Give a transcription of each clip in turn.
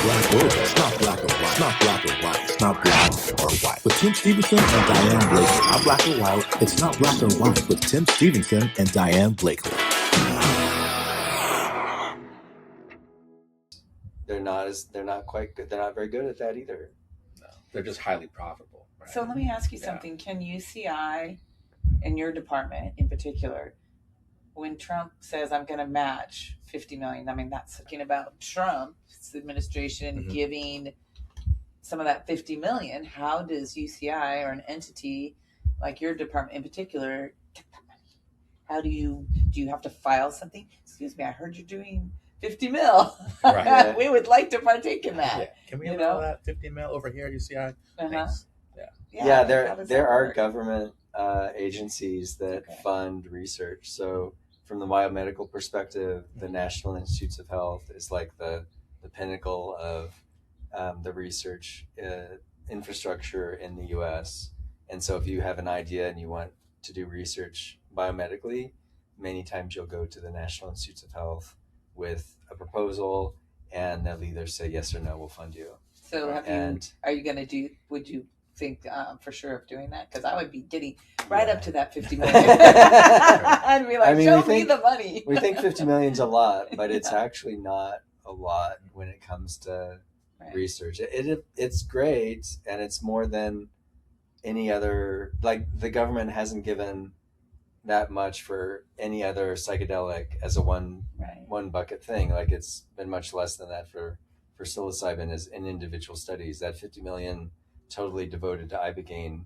black or white. It's not black or white. It's not black or white. It's not black or white. With Tim Stevenson and Diane Blakely. Not black or white. It's not black or white. With Tim Stevenson and Diane Blakely. They're not quite good. They're not very good at that either. No, they're just highly profitable. Right? So let me ask you something. Can UCI, in your department in particular, when Trump says I'm going to match 50 million, I mean, that's talking about Trump's administration giving some of that 50 million. How does UCI or an entity like your department in particular get that money? How do you have to file something? Excuse me, I heard you're doing 50 mil. Right. We would like to partake in that. Yeah. Can we allow that 50 mil over here at UCI? Thanks. Yeah, there are government agencies that fund research. So from the biomedical perspective, the National Institutes of Health is like the pinnacle of the research infrastructure in the US. And so if you have an idea and you want to do research biomedically, many times you'll go to the National Institutes of Health with a proposal, and they'll either say yes or no, we'll fund you. So are you going to would you think for sure of doing that? Because I would be getting right up to that 50 million. I'd be like, show me the money. We think 50 million is a lot, but it's actually not a lot when it comes to research. It's great, and it's more than any other, like the government hasn't given that much for any other psychedelic as a one bucket thing. Like it's been much less than that for psilocybin as in individual studies. That 50 million totally devoted to Ibogaine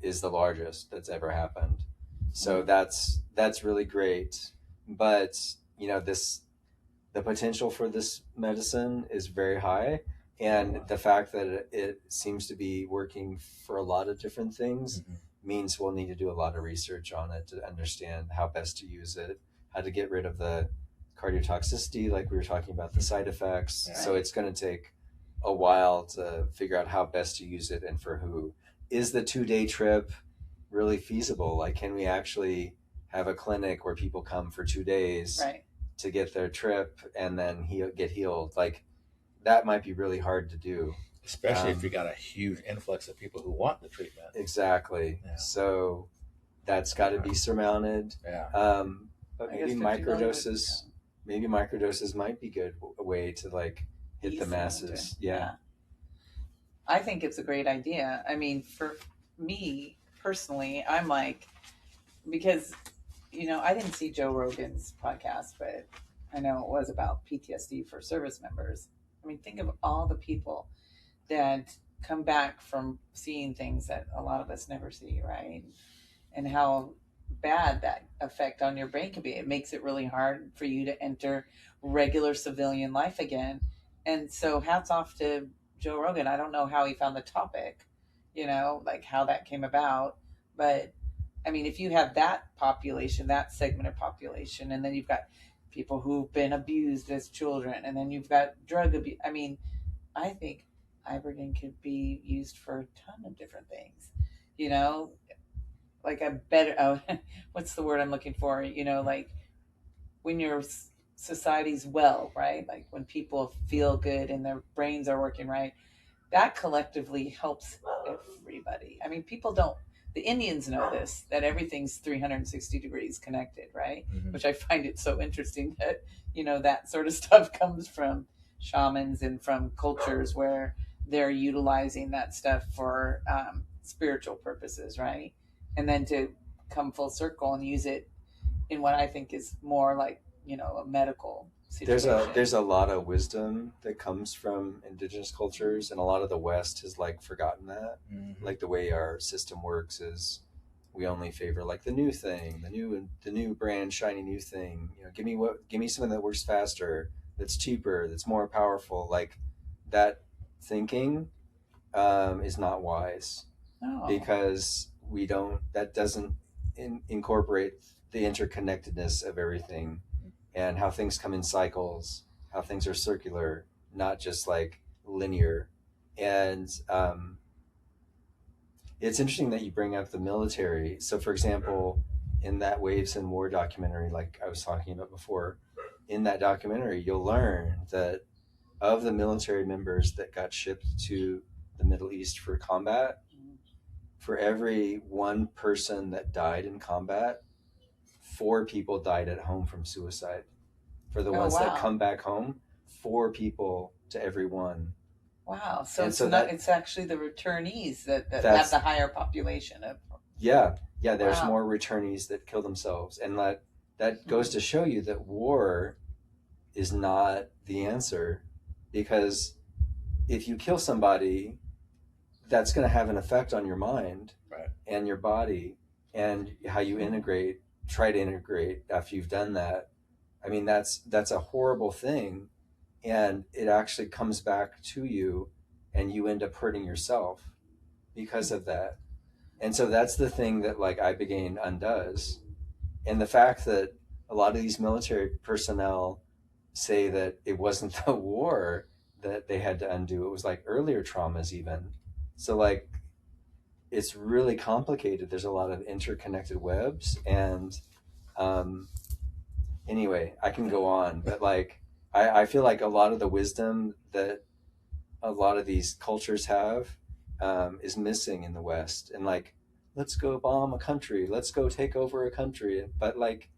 is the largest that's ever happened. So that's really great. But the potential for this medicine is very high. And the fact that it seems to be working for a lot of different things means we'll need to do a lot of research on it to understand how best to use it, how to get rid of the cardiotoxicity, like we were talking about, the side effects. Right. So it's going to take a while to figure out how best to use it and for who. Is the 2-day trip really feasible? Like, can we actually have a clinic where people come for 2 days to get their trip and then get healed? Like, that might be really hard to do. Especially if you got a huge influx of people who want the treatment. Exactly. Yeah. So that's got to be surmounted. Yeah. But maybe microdoses, might be good a way to like hit the masses. Yeah. I think it's a great idea. I mean, for me personally, I'm like, because, I didn't see Joe Rogan's podcast, but I know it was about PTSD for service members. I mean, think of all the people that come back from seeing things that a lot of us never see, right? And how bad that effect on your brain can be. It makes it really hard for you to enter regular civilian life again. And so hats off to Joe Rogan. I don't know how he found the topic, like how that came about. But I mean, if you have that population, that segment of population, and then you've got people who've been abused as children, and then you've got drug abuse. I mean, I think Ibogaine could be used for a ton of different things, like a better, what's the word I'm looking for? Like when your society's well, right? Like when people feel good and their brains are working right, that collectively helps everybody. I mean, the Indians know this, that everything's 360 degrees connected, right? Mm-hmm. Which I find it so interesting that, that sort of stuff comes from shamans and from cultures where they're utilizing that stuff for spiritual purposes, right? And then to come full circle and use it in what I think is more like, a medical situation. There's a lot of wisdom that comes from indigenous cultures, and a lot of the West has like forgotten that. Mm-hmm. Like the way our system works is we only favor like the new thing, the new brand shiny new thing. Give me something that works faster, that's cheaper, that's more powerful. Like that thinking is not wise because that doesn't incorporate the interconnectedness of everything and how things come in cycles, how things are circular, not just like linear. And it's interesting that you bring up the military. So for example, in that Waves and War documentary, like I was talking about before, in that documentary, you'll learn that of the military members that got shipped to the Middle East for combat, for every one person that died in combat, 4 people died at home from suicide. For the ones that come back home, 4 people to every one. Wow. So And it's so not, it's actually the returnees that have the higher population of. Yeah. There's more returnees that kill themselves. And that goes to show you that war is not the answer, because if you kill somebody, that's going to have an effect on your mind and your body and how you try to integrate after you've done that. I mean, that's a horrible thing, and it actually comes back to you, and you end up hurting yourself because of that. And so that's the thing that like Ibogaine undoes. And the fact that a lot of these military personnel say that it wasn't the war that they had to undo, it was like earlier traumas even. So like it's really complicated. There's a lot of interconnected webs, and anyway, I can go on, but like I feel like a lot of the wisdom that a lot of these cultures have is missing in the West. And like, let's go bomb a country, let's go take over a country, but like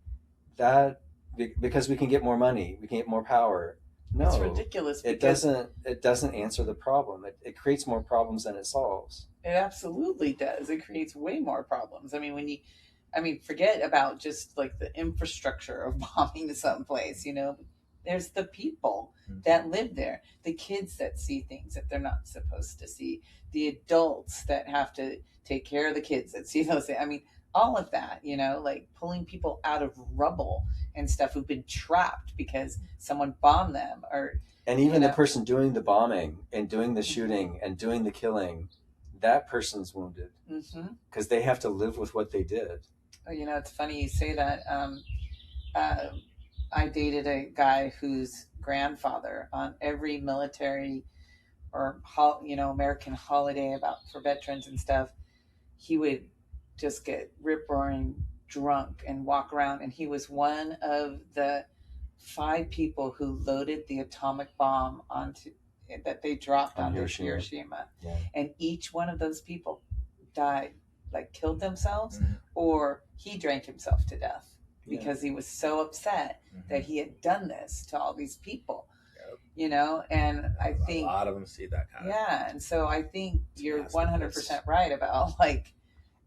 that, because we can get more money, we can get more power. No, it's ridiculous. It doesn't answer the problem. It creates more problems than it solves. It absolutely does. It creates way more problems. I mean, forget about just like the infrastructure of bombing someplace, you know, there's the people that live there, the kids that see things that they're not supposed to see, the adults that have to take care of the kids that see those things. I mean, all of that, you know, like pulling people out of rubble and stuff who've been trapped because someone bombed them, and even the person doing the bombing and doing the shooting and doing the killing, that person's wounded because they have to live with what they did. You know, it's funny you say that. I dated a guy whose grandfather, on every military or American holiday for veterans and stuff, he would just get rip-roaring drunk and walk around. And he was one of the 5 people who loaded the atomic bomb that they dropped on Hiroshima. Yeah. And each one of those people died, like killed themselves, or he drank himself to death because he was so upset that he had done this to all these people. You know, and I think a lot of them see that kind of. Yeah, and so I think you're 100% right about like.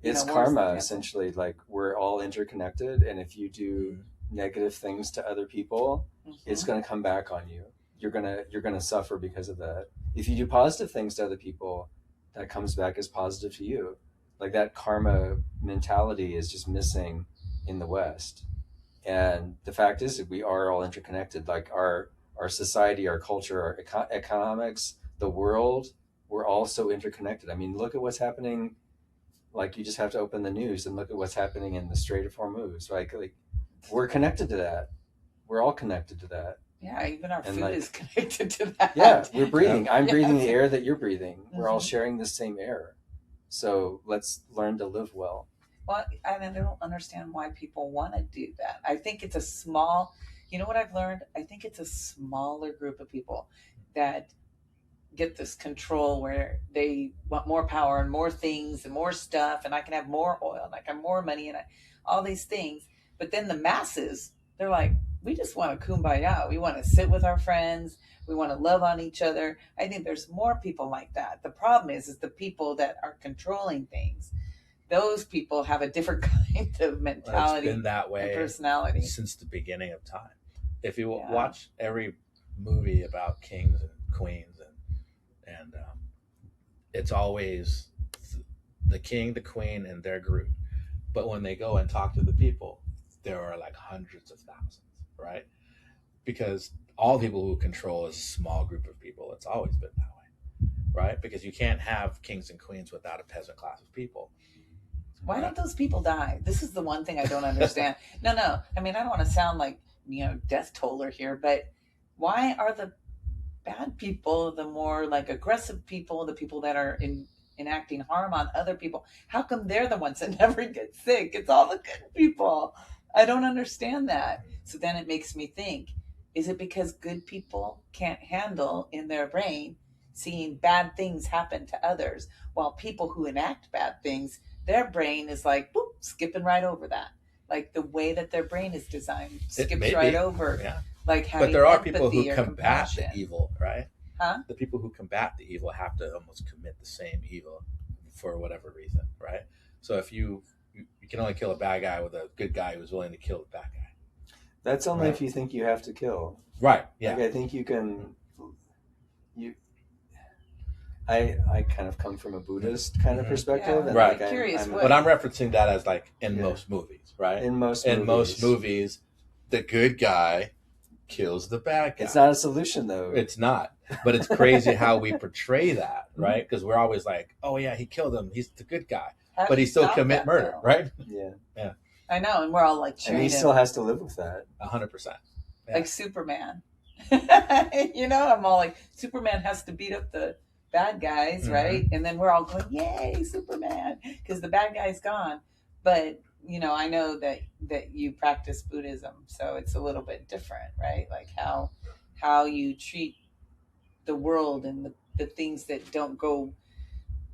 It's karma, essentially. Like, we're all interconnected, and if you do negative things to other people, it's going to come back on you. You're gonna suffer because of that. If you do positive things to other people, that comes back as positive to you. Like, that karma mentality is just missing in the West. And the fact is that we are all interconnected. Like our society, our culture, our economics, the world, we're all so interconnected. I mean, look at what's happening. Like, you just have to open the news and look at what's happening in the Strait of Hormuz. Like we're connected to that. We're all connected to that. Yeah, even our food is connected to that. Yeah, we're breathing. I'm breathing the air that you're breathing. We're all sharing the same air. So let's learn to live well. Well, I don't understand why people want to do that. I think it's a small, you know what I've learned? I think it's a smaller group of people that get this control where they want more power and more things and more stuff, and I can have more oil and I can have more money and all these things. But then the masses, they're like, we just want to kumbaya. We want to sit with our friends. We want to love on each other. I think there's more people like that. The problem is the people that are controlling things. Those people have a different kind of mentality. It's been that way and personality since the beginning of time. If you watch every movie about kings and queens, and it's always the king, the queen, and their group. But when they go and talk to the people, there are like hundreds of thousands, right? Because all people who control is a small group of people. It's always been that way, right? Because you can't have kings and queens without a peasant class of people. Why don't those people die? This is the one thing I don't understand. No. I mean, I don't want to sound like, death toller here, but why are the bad people the more like aggressive people, the people that are enacting harm on other people? How come they're the ones that never get sick? It's all the good people. I don't understand that. So then it makes me think, Is it because good people can't handle in their brain seeing bad things happen to others, while people who enact bad things, their brain is like, boop, skipping right over that. Like the way that their brain is designed skips right over. Yeah. Like having but there are empathy people who or combat compassion. the evil, right? Huh? The people who combat the evil have to almost commit the same evil for whatever reason, right? So if you can only kill a bad guy with a good guy who's willing to kill the bad guy. That's only Right. if you think you have to kill. Right. Yeah. Like I think you can. I kind of come from a Buddhist kind of perspective, Yeah. and Right. like Curious what- But I'm referencing that as like in Yeah. most movies, right? in most movies, the good guy kills the bad guy. it's not a solution though. It's not. But it's crazy how we portray that, right? Because we're always like, oh yeah, he killed him. He's the good guy. How do But he you still stop commit that, murder, though? right? Yeah, I know, and we're all like and cheering he him. still has to live with that. 100%. Yeah. Like Superman. I'm all like, Superman has to beat up the bad guys, Mhm. right? And then we're all going, yay, Superman, because the bad guy's gone. But I know that you practice Buddhism, so it's a little bit different, right? Like how you treat the world and the things that don't go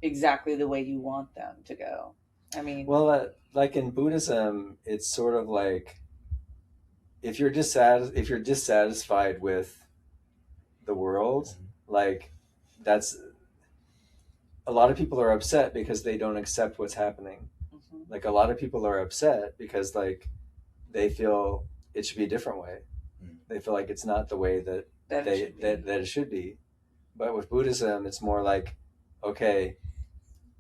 exactly the way you want them to go. I mean, Well, like in Buddhism, it's sort of like if you're dissatisfied with the world, like that's a lot of people are upset because they don't accept what's happening. mhm. Like a lot of people are upset because like they feel it should be a different way. They feel like it's not the way that That it should be. that it should be. But with Buddhism, it's more like, okay,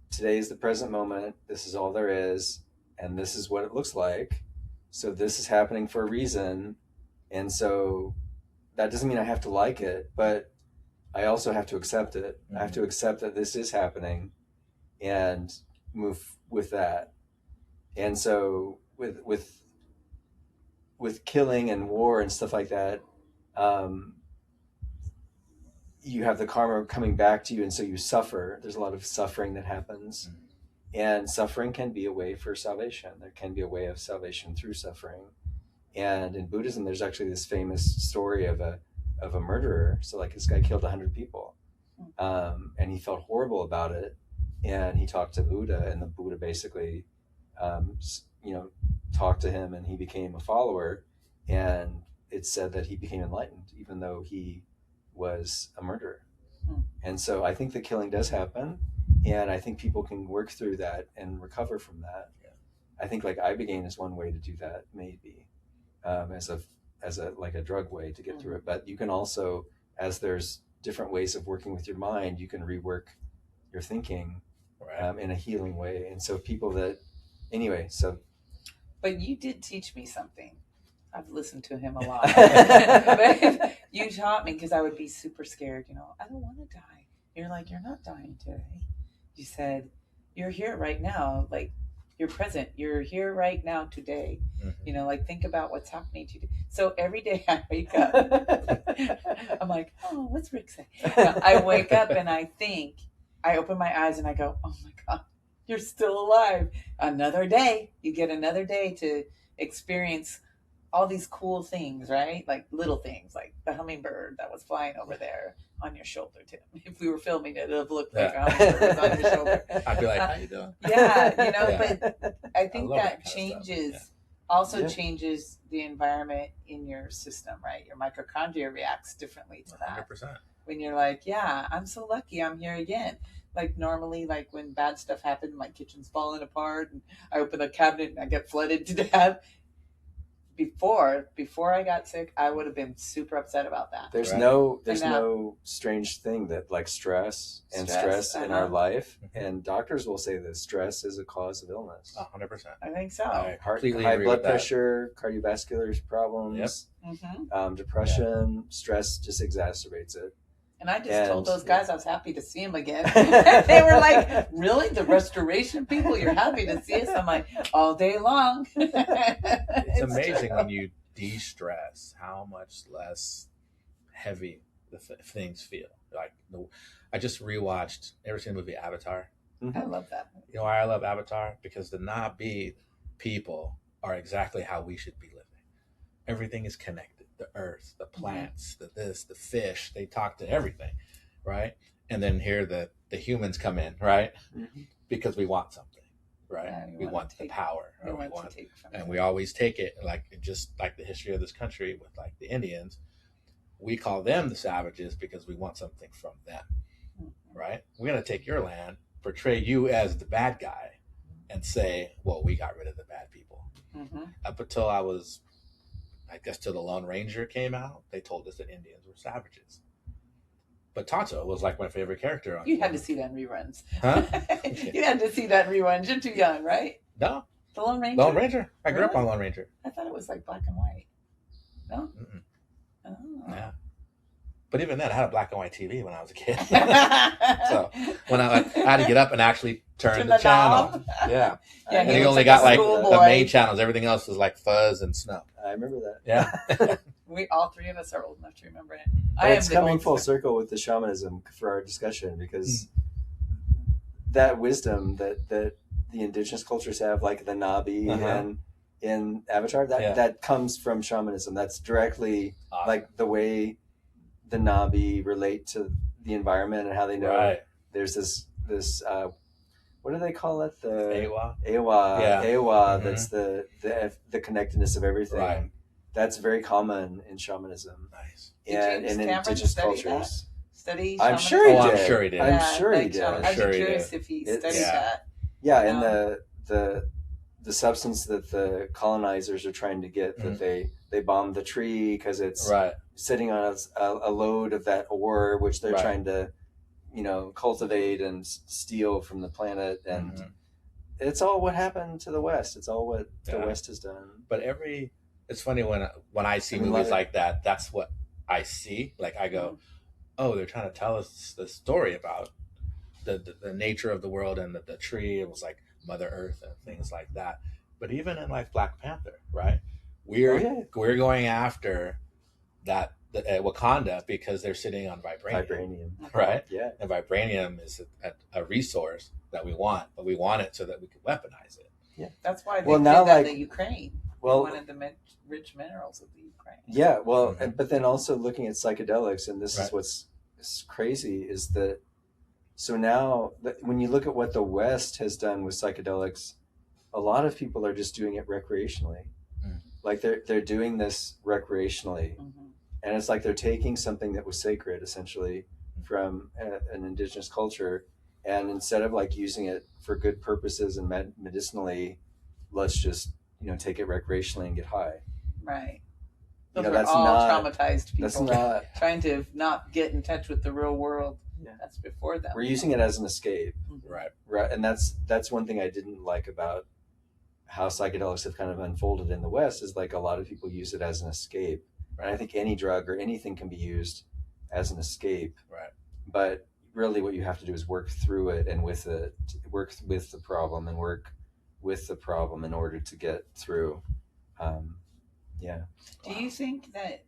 today is the present moment. This is all there is, and this is what it looks like. So this is happening for a reason, and so that doesn't mean I have to like it, but I also have to accept it. I have to accept that this is happening, and move with that. And so with killing and war and stuff like that, you have the karma coming back to you, and so you suffer. There's a lot of suffering that happens, and suffering can be a way for salvation. There can be a way of salvation through suffering. And in Buddhism, there's actually this famous story of a murderer. So like this guy killed 100 people, and he felt horrible about it, and he talked to Buddha, and the Buddha basically talked to him, and he became a follower. And it's said that he became enlightened even though he was a murderer. And so I think the killing does happen, and I think people can work through that and recover from that. I think like Ibogaine is one way to do that, maybe as a like a drug way to get through it. But you can also, as there's different ways of working with your mind, you can rework your thinking in a healing way. And so people that But you did teach me something. I've listened to him a lot. But you taught me, because I would be super scared, I don't want to die. You're like, you're not dying today. You said, you're here right now. Like, you're present. You're here right now today. Mm-hmm. Like, think about what's happening to you. So every day I wake up, I'm like, oh, what's Rick say? I wake up and I open my eyes and I go, oh my God, you're still alive. Another day. You get another day to experience all these cool things, right? Like little things, like the hummingbird that was flying over there on your shoulder, Tim. If we were filming it, it would look like a hummingbird was on your shoulder. I'd be like, how you doing? Yeah, but I think love that that kind of changes, stuff. also Yeah. changes the environment in your system, right? Your mitochondria reacts differently to that. 100%. When you're like, yeah, I'm so lucky I'm here again. Like normally, like when bad stuff happens, my kitchen's falling apart and I open a cabinet and I get flooded to death. Before I got sick, I would have been super upset about that. there's Right. no strange thing that like stress in our life, and doctors will say that stress is a cause of illness. 100%. I think so. I Heart, completely high agree blood with that. pressure, cardiovascular problems, depression, stress just exacerbates it. And I just told And- those guys I was happy to see them again. They were like, really? The restoration people? You're happy to see us? I'm like, all day long. It's amazing when you de-stress how much less heavy the things feel. Like I just rewatched. Ever seen the movie Avatar? I love that. You know why I love Avatar? Because the Na'vi people are exactly how we should be living. Everything is connected. the earth, the plants, the this, the fish. They talk to everything, right? And then here the humans come in, right? Mm-hmm. Because we want something, right? Yeah, we want the power, we or we want want, to take from and them. we always take it, like just like the history of this country with like the Indians. We call them the savages because we want something from them, right? We're gonna take your land, portray you as the bad guy, and say, well, we got rid of the bad people. Up until I guess till the Lone Ranger came out, they told us that Indians were savages. But Tonto was like my favorite character. You had to see that in reruns. Huh? You had to see that in reruns. You're too young, right? No. The Lone Ranger? Lone Ranger. I grew up Really? on Lone Ranger. I thought it was like black and white. No? Mm-mm. Oh. Yeah. But even then, I had a black and white TV when I was a kid. So when I had to get up and actually turn the channel. knob. Yeah. Yeah, And he you was only like got a like schoolboy. the main channels. Everything else was like fuzz and snow. I remember that. Yeah. We all three of us are old enough to remember it. But it's the coming old full school. circle with the shamanism for our discussion, because that wisdom that the indigenous cultures have, like the Nabi and in Avatar, that comes from shamanism. That's directly Awesome. like the way the Nabi relate to the environment and how they know there's this what do they call it? The Awa. Awa. That's the connectedness of everything. Right. That's very common in shamanism. Nice. And in Cameron indigenous study cultures. Study I'm shamanism? sure he Oh, did. I'm sure he did. I'm sure he did. I'd sure be he curious did. if he It's- studied Yeah. that. Yeah, and the substance that the colonizers are trying to get, that they bomb the tree because it's sitting on a load of that ore, which they're trying to, cultivate and steal from the planet. And it's all what happened to the West. It's all what the West has done. But it's funny when I see movies like that, that's what I see. Like I go, oh, they're trying to tell us the story about the nature of the world and the tree. It was like Mother Earth and things like that. But even in like Black Panther, right? We're going after that Wakanda because they're sitting on vibranium. Right? Yeah. And vibranium is a resource that we want, but we want it so that we can weaponize it. Yeah. That's why they Well, did now, that like- in the Ukraine. Well, They wanted the rich minerals of the Ukraine. Yeah, well, but then also looking at psychedelics, and this is what's crazy, is that so now when you look at what the West has done with psychedelics, a lot of people are just doing it recreationally. Like they're doing this recreationally, and it's like they're taking something that was sacred, essentially, from an indigenous culture, and instead of like using it for good purposes and medicinally, let's just take it recreationally and get high. Right. You Those know, are that's all not- traumatized people That's not. trying to not get in touch with the real world. Yeah. That's before them. We're using it as an escape. Right. And that's one thing I didn't like about how psychedelics have kind of unfolded in the West, is like a lot of people use it as an escape. And I think any drug or anything can be used as an escape. Right. But really what you have to do is work through it and work with the problem and work with the problem in order to get through. Do you think that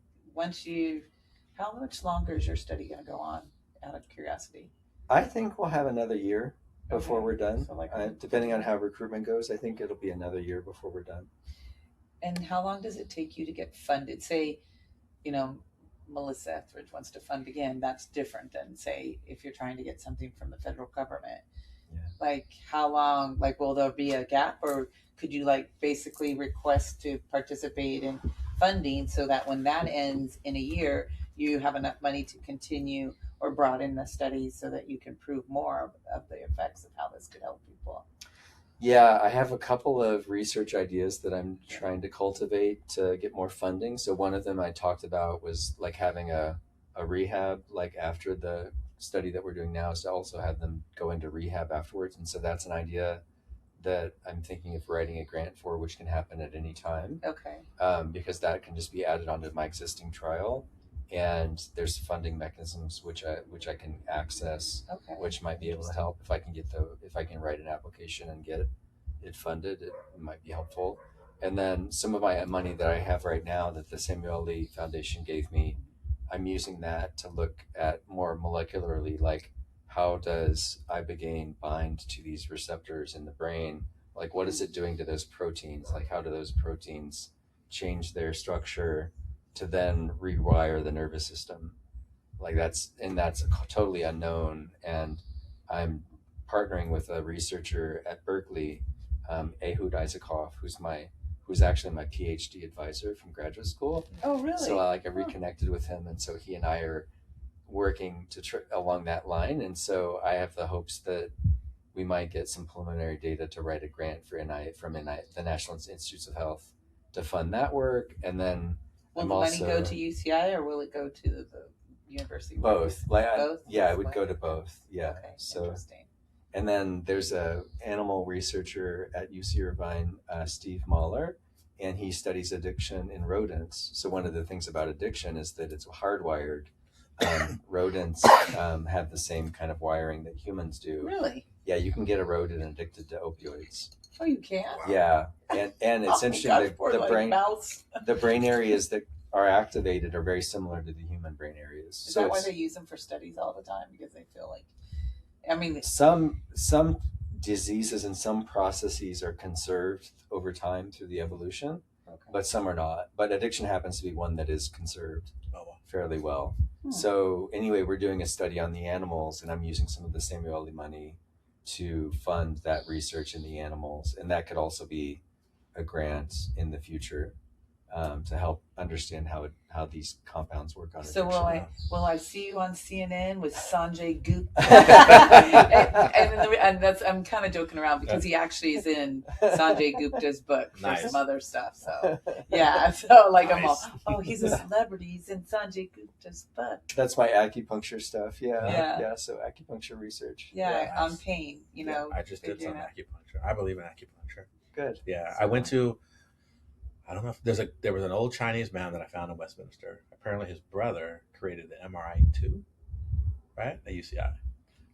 how much longer is your study going to go on, out of curiosity? I think we'll have another year before Okay. we're done. So like depending on how recruitment goes, I think it'll be another year before we're done. And how long does it take you to get funded? Say, Melissa Etheridge wants to fund again. That's different than, say, if you're trying to get something from the federal government. Yeah. Like how long, will there be a gap, or could you basically request to participate in funding so that when that ends in a year, you have enough money to continue or broaden the studies so that you can prove more of the effects of how this could help people? Yeah, I have a couple of research ideas that I'm trying to cultivate to get more funding. So one of them I talked about was like having a rehab, like after the study that we're doing now, is to also have them go into rehab afterwards. And so that's an idea that I'm thinking of writing a grant for, which can happen at any time. Okay. Because that can just be added onto my existing trial. And there's funding mechanisms which I can access, Okay. which might be able to help if I can write an application and get it funded. It might be helpful. And then some of my money that I have right now that the Samuel Lee Foundation gave me, I'm using that to look at more molecularly, like how does Ibogaine bind to these receptors in the brain? Like what is it doing to those proteins? Like how do those proteins change their structure to then rewire the nervous system. Like that's totally unknown. And I'm partnering with a researcher at Berkeley, Ehud Isakov, who's actually my PhD advisor from graduate school. Oh, really? So I reconnected with him, and so he and I are working along that line. And so I have the hopes that we might get some preliminary data to write a grant for the National Institutes of Health to fund that work. And then will the money go to UCI or will it go to the university? Both. Both? It would go to both. Yeah. Okay, So, interesting. and then there's a animal researcher at UC Irvine, Steve Mahler, and he studies addiction in rodents. So one of the things about addiction is that it's hardwired. Rodents have the same kind of wiring that humans do. Really? Yeah, you can get a rodent addicted to opioids. Oh, you can? Yeah, and it's interesting. The brain areas that are activated are very similar to the human brain areas. Is that why they use them for studies all the time? Because they feel like, I mean, some diseases and some processes are conserved over time through the evolution, but some are not. But addiction happens to be one that is conserved fairly well. So anyway, we're doing a study on the animals, and I'm using some of the Samueli money to fund that research in the animals, and that could also be a grant in the future to help understand how these compounds work on addiction. So will I see you on CNN with Sanjay Gupta? and that's, I'm kind of joking around because he actually is in Sanjay Gupta's book for some other stuff. So yeah, so like nice. I'm all, he's a celebrity. He's in Sanjay Gupta's book. That's my acupuncture stuff. Yeah. So acupuncture research. Yeah, on pain. You know, I just did some acupuncture. I believe in acupuncture. Good. Yeah, I went to. I don't know if there was an old Chinese man that I found in Westminster. Apparently his brother created the MRI-2, right, at UCI.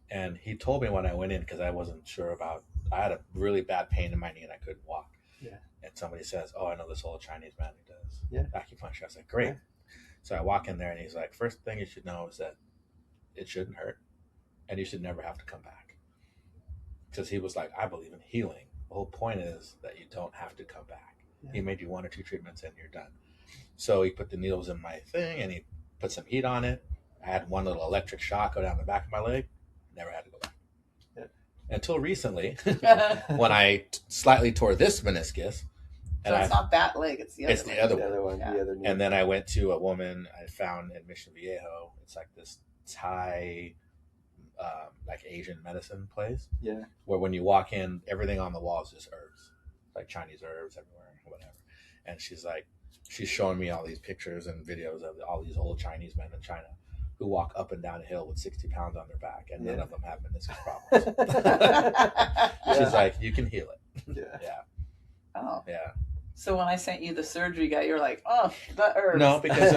And he told me when I went in, because I wasn't sure I had a really bad pain in my knee and I couldn't walk. Yeah. And somebody says, I know this old Chinese man who does acupuncture. I was like, great. Yeah. So I walk in there and he's like, first thing you should know is that it shouldn't hurt and you should never have to come back. Because he was like, I believe in healing. The whole point is that you don't have to come back. Yeah. He made you 1 or 2 treatments and you're done. So he put the needles in my thing and he put some heat on it. I had one little electric shock go down the back of my leg. Never had to go back. Yeah. Until recently, when I slightly tore this meniscus. So it's not that leg, it's the other the other one. Yeah. The other knee. And then I went to a woman I found in Mission Viejo. It's like this Thai, like Asian medicine place. Yeah. Where when you walk in, everything on the walls is herbs. Like Chinese herbs everywhere, whatever. And she's showing me all these pictures and videos of all these old Chinese men in China who walk up and down a hill with 60 pounds on their back, and none of them have meniscus problems. She's like, you can heal it. Yeah. Oh. Yeah. So when I sent you the surgery guy, you're like, oh, the herbs. No, because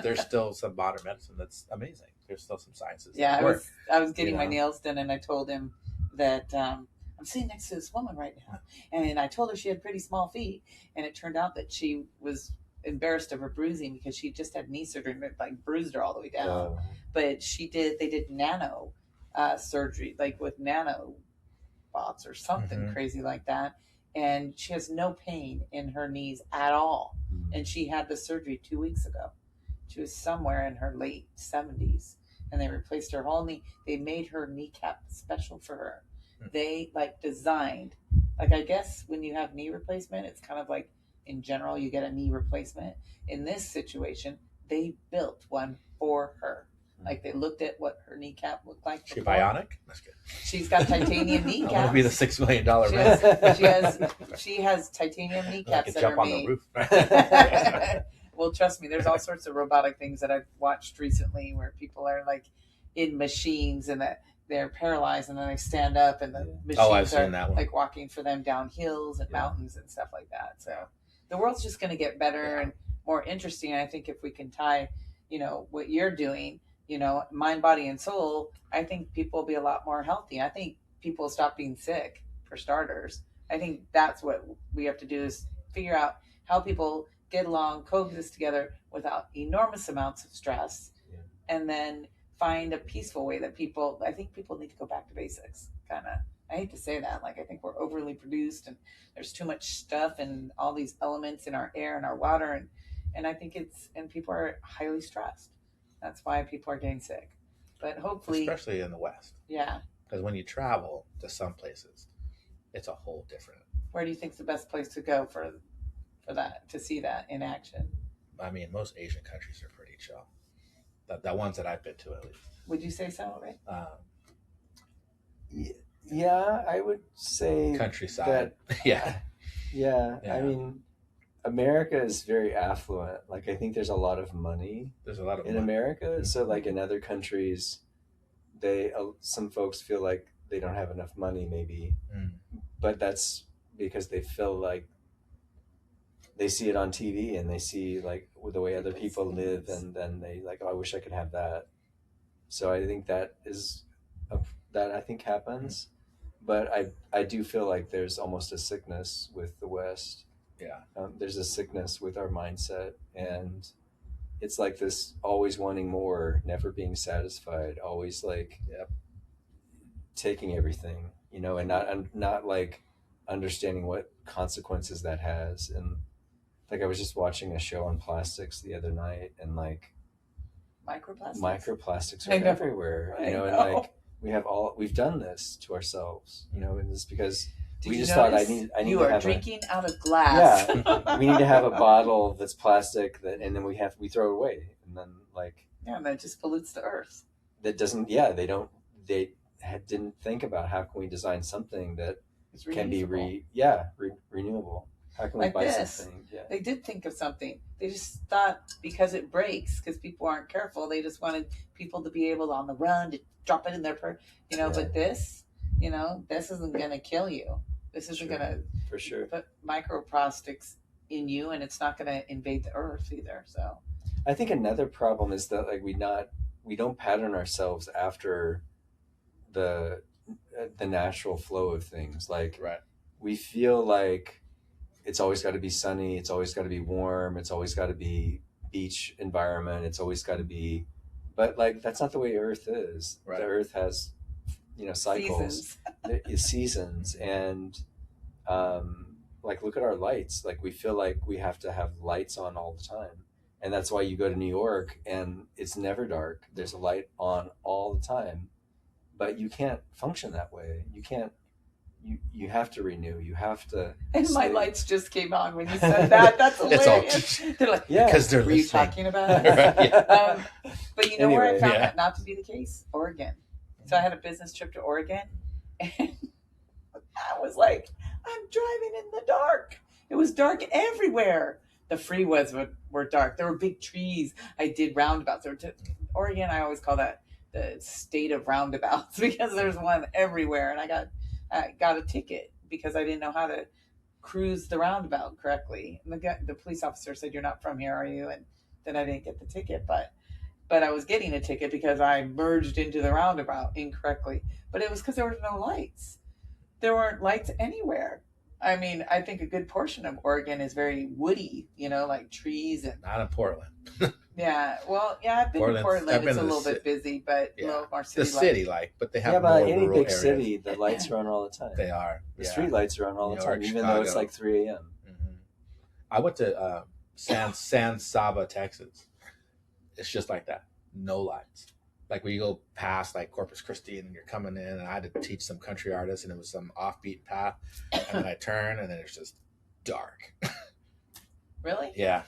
there's still some modern medicine that's amazing. There's still some sciences. Yeah, I was getting my nails done, and I told him that I'm sitting next to this woman right now, and I told her she had pretty small feet, and it turned out that she was embarrassed of her bruising because she just had knee surgery and like bruised her all the way down. But they did nano surgery, like with nano bots or something crazy like that, and she has no pain in her knees at all. And she had the surgery 2 weeks ago. She was somewhere in her late 70s, and they replaced her whole knee. They made her kneecap special for her. They designed, I guess when you have knee replacement, it's kind of like in general you get a knee replacement. In this situation, they built one for her. Like they looked at what her kneecap looked like. She bionic? That's good. She's got titanium kneecaps. I want to be the $6 million man. She has titanium kneecaps that jump are on made. The roof. Well, trust me, there's all sorts of robotic things that I've watched recently where people are like in machines and that they're paralyzed and then they stand up and the machines are like walking for them down hills and mountains and stuff like that. So the world's just going to get better and more interesting. I think if we can tie, what you're doing, mind, body, and soul, I think people will be a lot more healthy. I think people will stop being sick, for starters. I think that's what we have to do is figure out how people get along, coexist together without enormous amounts of stress, and then find a peaceful way that I think people need to go back to basics, kind of. I hate to say that. I think we're overly produced and there's too much stuff and all these elements in our air and our water. And And I think and people are highly stressed. That's why people are getting sick. But hopefully, especially in the West. Yeah. Because when you travel to some places, it's a whole different. Where do you think is the best place to go for that, to see that in action? I mean, most Asian countries are pretty chill. The ones that I've been to, at least. Would you say so, right? Yeah, I would say countryside. Yeah. I mean, America is very affluent. Like, I think there's a lot of money. There's a lot of in money. America. Mm-hmm. So, like in other countries, some folks feel like they don't have enough money, maybe, but that's because they feel like they see it on TV and they see like the way other people live, and then they like, oh, I wish I could have that. So I think that I think happens, but I do feel like there's almost a sickness with the West. Yeah. There's a sickness with our mindset, and it's like this always wanting more, never being satisfied, always like taking everything, and not like understanding what consequences that has. And like I was just watching a show on plastics the other night, and like microplastics are everywhere, and like we've done this to ourselves, and it's because we just thought I need you to are have drinking out of glass. Yeah, we need to have a bottle that's plastic and then we throw it away, and then like and that just pollutes the earth. That doesn't. They didn't think about how can we design something that can be renewable. How can we buy something? Yeah. They did think of something. They just thought because it breaks, because people aren't careful, they just wanted people to be able to, on the run, to drop it in their purse. But this, this isn't going to kill you. This isn't going to for sure put microplastics in you, and it's not going to invade the earth either. So I think another problem is that like we don't pattern ourselves after the natural flow of things. Like we feel like it's always got to be sunny, it's always got to be warm, it's always got to be beach environment, it's always got to be, but like that's not the way Earth is. The Earth has cycles, seasons, and like look at our lights. Like we feel like we have to have lights on all the time, and that's why you go to New York and it's never dark. There's a light on all the time, but you can't function that way. You can't. You have to renew. You have to. And my lights just came on when you said that. That's hilarious. They're like, because they're were you talking about it? But where I found that not to be the case? Oregon. So I had a business trip to Oregon, and I was like, I'm driving in the dark. It was dark everywhere. The freeways were dark. There were big trees. I did roundabouts. Oregon, I always call that the state of roundabouts because there's one everywhere, and I got a ticket because I didn't know how to cruise the roundabout correctly. And the police officer said, "You're not from here, are you?" And then I didn't get the ticket, but I was getting a ticket because I merged into the roundabout incorrectly. But it was because there were no lights. There weren't lights anywhere. I mean, I think a good portion of Oregon is very woody, like trees and. Not in Portland. Yeah, well, I've been to Portland. It's a little bit busy, but a little more city-like. The city-like, but they have more but any rural big areas. City, the lights are on all the time. They are. The street lights are on all the time, York, even Chicago. though it's like 3 a.m. Mm-hmm. I went to San Saba, Texas. It's just like that. No lights. Like when you go past like Corpus Christi and you're coming in, and I had to teach some country artists, and it was some offbeat path, and then I turn, and then it's just dark. Really? Yeah.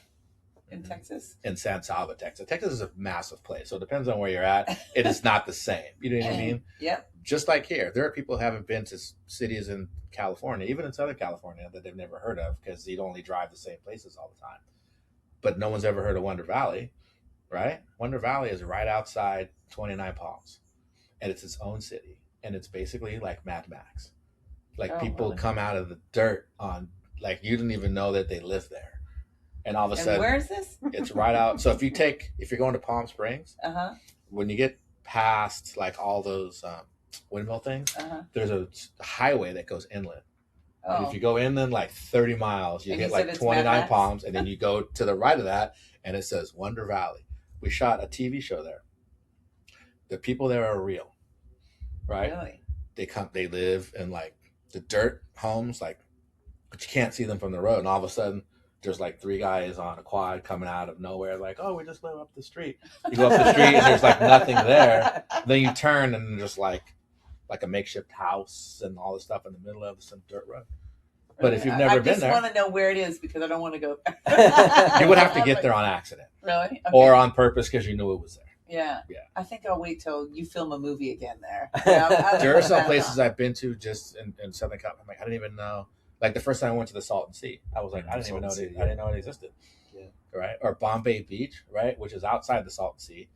In Texas? In San Saba, Texas. Texas is a massive place, so it depends on where you're at. It is not the same. You know what I mean? Yep. Just like here, there are people who haven't been to cities in California, even in Southern California, that they've never heard of because you'd only drive the same places all the time. But no one's ever heard of Wonder Valley, right? Wonder Valley is right outside 29 Palms, and it's its own city, and it's basically like Mad Max. Like people come out of the dirt on, like you didn't even know that they lived there. And all of a sudden, where is this? It's right out. So if you're going to Palm Springs, when you get past like all those windmill things, there's a highway that goes inland. Oh. And if you go inland like 30 miles, you get like 29 Palms, and then you go to the right of that, and it says Wonder Valley. We shot a TV show there. The people there are real, right? Really? They live in like the dirt homes, like, but you can't see them from the road. And all of a sudden, there's like 3 guys on a quad coming out of nowhere, like, oh, we just live up the street. You go up the street and there's like nothing there. Then you turn and there's like a makeshift house and all this stuff in the middle of some dirt road. But if you've never been there, I just want to know where it is because I don't want to go there. You would have to get there on accident. Really? Okay. Or on purpose because you knew it was there. Yeah. Yeah. I think I'll wait till you film a movie again there. There are some places I've been to just in Southern California. I'm like, I didn't even know. Like the first time I went to the Salton Sea, I was like, I didn't even know it. I didn't know it existed. Yeah. Right. Or Bombay Beach, right, which is outside the Salton Sea.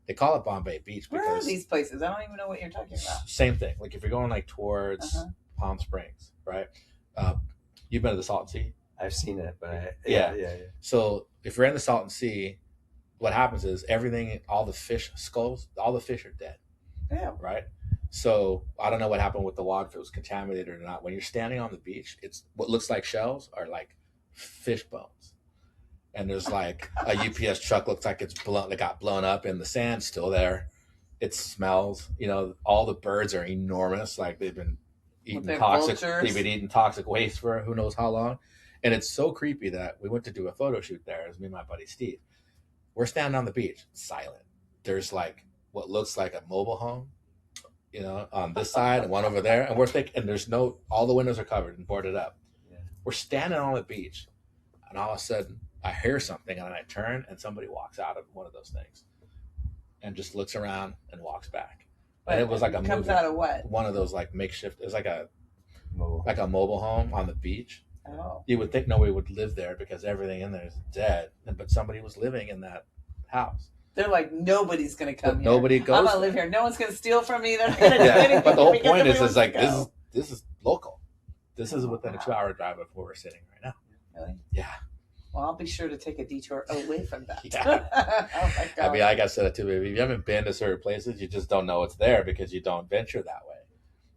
They call it Bombay Beach because where are these places? I don't even know what you're talking about. Same thing. Like if you're going like towards Palm Springs, right? You've been to the Salton Sea. I've seen it, but yeah. So if you're in the Salton Sea, what happens is everything, all the fish skulls, all the fish are dead. Yeah. Right. So I don't know what happened with the water, if it was contaminated or not. When you're standing on the beach, it's what looks like shells are like fish bones. And there's like a UPS truck looks like it's blown, it got blown up and the sand's still there. It smells, all the birds are enormous. Like they've been eating toxic waste for who knows how long. And it's so creepy that we went to do a photo shoot there. It was me and my buddy Steve. We're standing on the beach, silent. There's like what looks like a mobile home, on this side and one over there. And we're thinking, and all the windows are covered and boarded up. Yeah. We're standing on the beach and all of a sudden I hear something and I turn and somebody walks out of one of those things and just looks around and walks back. But and it was like a comes movie. Out of what? One of those like makeshift. It was like a mobile home on the beach. Oh. You would think nobody would live there because everything in there is dead, but somebody was living in that house. They're like, nobody's going to come here. Nobody goes. I'm going to live here. No one's going to steal from me. They're not going to do anything. But the whole point is like this is local. This is within a 2-hour drive of where we're sitting right now. Really? Yeah. Well, I'll be sure to take a detour away from that. Yeah. Oh my God. I mean, like I said too, baby, if you haven't been to certain places, you just don't know it's there because you don't venture that way.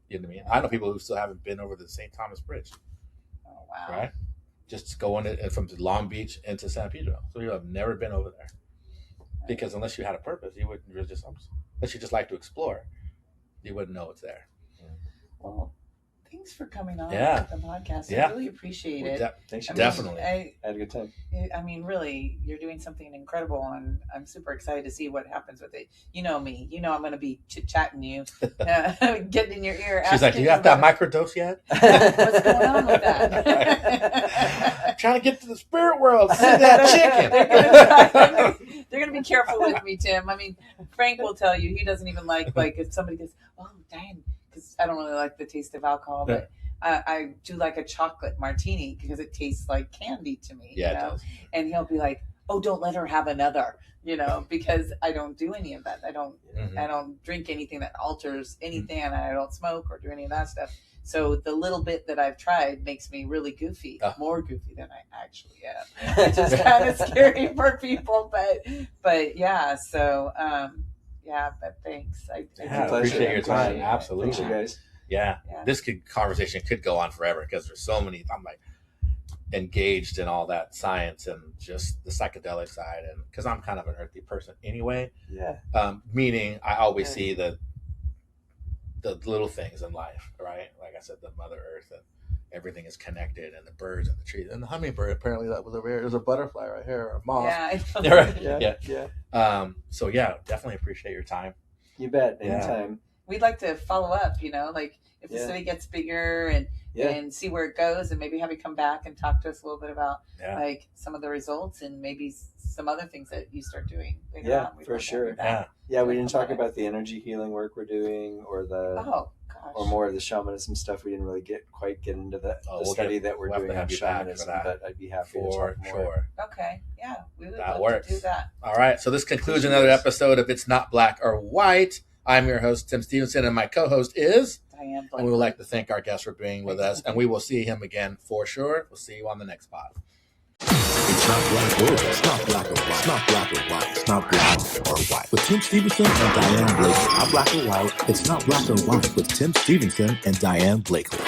You know what I mean? I know people who still haven't been over the St. Thomas Bridge. Oh, wow. Right? Just going from Long Beach into San Pedro. So you have never been over there. Because unless you had a purpose, you wouldn't unless you just like to explore, you wouldn't know it's there. Well, thanks for coming on the podcast. Yeah. I really appreciate it. Thanks. Definitely. I had a good time. I mean, really, you're doing something incredible, and I'm super excited to see what happens with it. You know me. I'm going to be chit-chatting you, getting in your ear. She's like, do you have that microdose yet? What's going on with that? Trying to get to the spirit world. See that chicken. They're going to be careful with me, Tim. I mean, Frank will tell you he doesn't even like if somebody goes, oh, Diane, because I don't really like the taste of alcohol, but I do like a chocolate martini because it tastes like candy to me. Yeah, it does. And he'll be like, oh, don't let her have another, because I don't do any of that. I don't drink anything that alters anything, and I don't smoke or do any of that stuff. So the little bit that I've tried makes me really goofy, more goofy than I actually am. Which is kind of scary for people, but yeah. So but thanks. I appreciate your time. Absolutely, thanks, you guys. Yeah. This conversation could go on forever because there's so many. I'm like engaged in all that science and just the psychedelic side, and because I'm kind of an earthy person anyway. Yeah. Meaning I always see the little things in life, right? Like I said, the Mother Earth and everything is connected, and the birds and the trees and the hummingbird. Apparently, that was over here. There's a butterfly right here, or a moth. Yeah. So definitely appreciate your time. You bet. Anytime. We'd like to follow up. Like if the city gets bigger and see where it goes, and maybe have you come back and talk to us a little bit about like some of the results and maybe some other things that you start doing later on. For sure. Yeah, we didn't talk about the energy healing work we're doing or or more of the shamanism stuff. We didn't really quite get into the study that we're doing on shamanism, but I'd be happy to talk more. Sure. Okay, yeah, we would that love works. to do that. All right, so this concludes another episode of It's Not Black or White. I'm your host, Tim Stevenson, and my co-host is Diane. And we would like to thank our guest for being with us, and we will see him again for sure. We'll see you on the next pod. It's not black or white. It's not black or white. It's not black or white. It's not black or white. With Tim Stevenson and Diane Blakely. Not black or white. It's not black or white with Tim Stevenson and Diane Blakely.